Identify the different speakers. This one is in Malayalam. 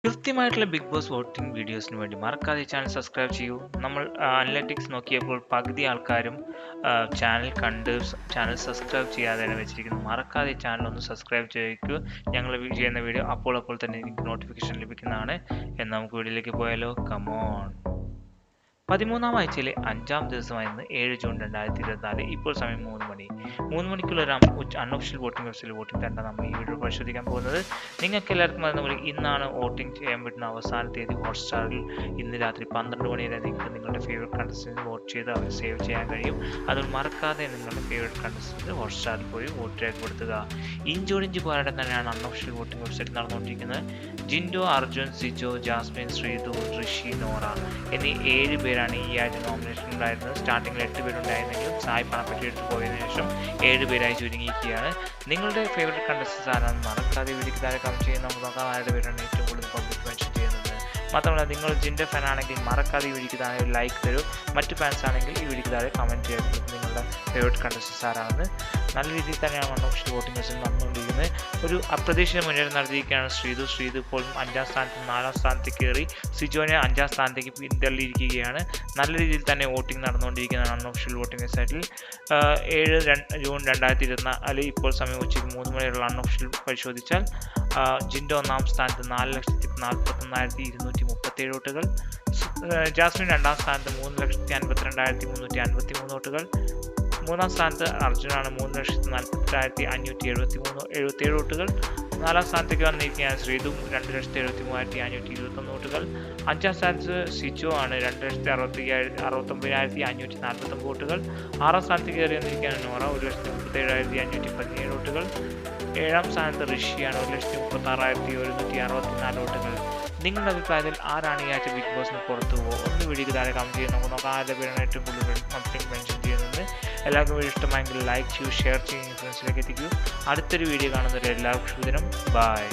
Speaker 1: കൃത്യമായിട്ടുള്ള ബിഗ് ബോസ് വോട്ടിംഗ് വീഡിയോസിന് വേണ്ടി മറക്കാതെ ചാനൽ സബ്സ്ക്രൈബ് ചെയ്യൂ. നമ്മൾ അനലറ്റിക്സ് നോക്കിയപ്പോൾ പകുതി ആൾക്കാരും ചാനൽ കണ്ട് ചാനൽ സബ്സ്ക്രൈബ് ചെയ്യാതെയാണ് വെച്ചിരിക്കുന്നത്. മറക്കാതെ ചാനൽ ഒന്ന് സബ്സ്ക്രൈബ് ചെയ്യൂ. ഞങ്ങൾ ചെയ്യുന്ന വീഡിയോ അപ്പോൾ തന്നെ നിങ്ങൾക്ക് നോട്ടിഫിക്കേഷൻ ലഭിക്കുന്നതാണ്. എന്ന് നമുക്ക് വീഡിയോയിലേക്ക് പോയാലോ? കമോൺ. 13ാം ആഴ്ചയിലെ 5ാം ദിവസമായ ഇന്ന് 7 ജൂൺ 2024. ഇപ്പോൾ സമയം 3 മണി. 3 മണിക്കുള്ള ഒരു അൺഒഫീഷ്യൽ വോട്ടിംഗ് വെബ്സൈറ്റിൽ വോട്ടിംഗ് തന്നെ നമ്മൾ ഈ വീഡിയോ പരിശോധിക്കാൻ പോകുന്നത്. നിങ്ങൾക്ക് എല്ലാവർക്കും അറിയുന്ന ഇന്നാണ് വോട്ടിംഗ് ചെയ്യാൻ പറ്റുന്ന അവസാന തീയതി. ഹോട്ട്സ്റ്റാറിൽ ഇന്ന് രാത്രി 12 മണി വരെ നിങ്ങൾക്ക് നിങ്ങളുടെ ഫേവറേറ്റ് കണ്ടസ്റ്റൻറ്റ് വോട്ട് ചെയ്ത് അവർ സേവ് ചെയ്യാൻ കഴിയും. അതുകൊണ്ട് മറക്കാതെ നിങ്ങളുടെ ഫേവറേറ്റ് കണ്ടസ്റ്റൻറ്റ് ഹോട്ട്സ്റ്റാറിൽ പോയി വോട്ട് രേഖപ്പെടുത്തുക. ഇഞ്ചോടിഞ്ച് പോരാട്ടം തന്നെയാണ് അൺഒഫീഷ്യൽ വോട്ടിംഗ് വെബ്സൈറ്റിൽ നടന്നുകൊണ്ടിരിക്കുന്നത്. ജിൻഡോ, അർജുൻ, സിജോ, ജാസ്മിൻ, ശ്രീതു, ഋഷി, നോറ എന്നീ 7 പേരാണ് ഈ ആഴ്ച നോമിനേഷൻ ഉണ്ടായിരുന്നത്. സ്റ്റാർട്ടിങ്ങിൽ 8 പേരുണ്ടായിരുന്നെങ്കിലും സായി പണപ്പെട്ടി എടുത്ത് പോയതിനു ശേഷം 7 പേരായി ചുരുങ്ങിയിരിക്കുകയാണ്. നിങ്ങളുടെ ഫേവറേറ്റ് കണ്ടസ്റ്റൻസ് ആരാണെന്ന് മറക്കാതെ വീഡിയോക്ക് താഴെ കമന്റ് ചെയ്യുന്ന നമുക്ക് നോക്കാം ആരുടെ പേരാണ് ഏറ്റവും കൂടുതൽ പബ്ലിക് മെൻഷൻ ചെയ്യുന്നത്. മാത്രമല്ല നിങ്ങൾ ജിൻഡോ ഫാൻ ആണെങ്കിൽ മറക്കാതെ ഈ വീഡിയോക്ക് താഴെ ഒരു ലൈക്ക് തരൂ. മറ്റ് ഫാൻസ് ആണെങ്കിൽ ഈ വീഡിയോക്ക് താഴെ കമന്റ് ചെയ്യുന്നത് നിങ്ങളുടെ ഫേവറേറ്റ് കണ്ടസ്റ്റൻസ് ആരാണെന്ന്. നല്ല രീതിയിൽ തന്നെയാണ് അൺഒഫീഷ്യൽ വോട്ടിംഗ് മെഷീൻ നടന്നുകൊണ്ടിരിക്കുന്നത്. ഒരു അപ്രതീക്ഷിത മുന്നേറ്റം നടത്തിയിരിക്കുകയാണ് ശ്രീതു ഇപ്പോൾ 5ാം സ്ഥാനത്ത് 4ാം സ്ഥാനത്തേക്ക് കയറി സിജോനെ 5ാം സ്ഥാനത്തേക്ക് പിന്തള്ളിയിരിക്കുകയാണ്. നല്ല രീതിയിൽ തന്നെ വോട്ടിംഗ് നടന്നുകൊണ്ടിരിക്കുന്നതാണ് അൺഒഫീഷ്യൽ വോട്ടിംഗ് വെബ്സൈറ്റിൽ. 7 ജൂൺ 2024 ഇപ്പോൾ സമയം ഉച്ചയ്ക്ക് 3 മണിയുള്ള അൺഒഫീഷ്യൽ പരിശോധിച്ചാൽ ജിൻഡോ 1ാം സ്ഥാനത്ത് 4,41,237 വോട്ടുകൾ. ജാസ്മിൻ 2ാം സ്ഥാനത്ത് 3,52,353 വോട്ടുകൾ. 3ാം സ്ഥാനത്ത് അർജുനാണ് 3,42,577 വോട്ടുകൾ. 4ാം സ്ഥാനത്തേക്ക് വന്നിരിക്കുകയാണ് ശ്രീതു 2,73,521 വോട്ടുകൾ. 5ാം സ്ഥാനത്ത് സിജോ ആണ് 2,69,549 വോട്ടുകൾ. 6ാം സ്ഥാനത്തേക്ക് കയറി വന്നിരിക്കുകയാണ് നോറ 1,37,517 വോട്ടുകൾ. 7ാം സ്ഥാനത്ത് ഋഷിയാണ് 1,36,164 വോട്ടുകൾ. നിങ്ങളുടെ അഭിപ്രായത്തിൽ ആരാണ് ഈ ആഴ്ച ബിഗ് ബോസിന് പുറത്തു പോകുക? ഒന്ന് വീഡിയോക്ക് താഴെ കമന്റ് ചെയ്ത് നമുക്ക് ആരുടെ പേരാണ് ഏറ്റവും കൂടുതൽ മെൻഷൻ ചെയ്യുന്നത്. എല്ലാവർക്കും വീഡിയോ ഇഷ്ടമായെങ്കിൽ ലൈക്ക് ചെയ്യൂ, ഷെയർ ചെയ്യും, ഫ്രണ്ട്സിലേക്ക് എത്തിക്കൂ. അടുത്തൊരു വീഡിയോ കാണുന്നവരെ എല്ലാവർക്കും ശുഭദിനം. ബൈ.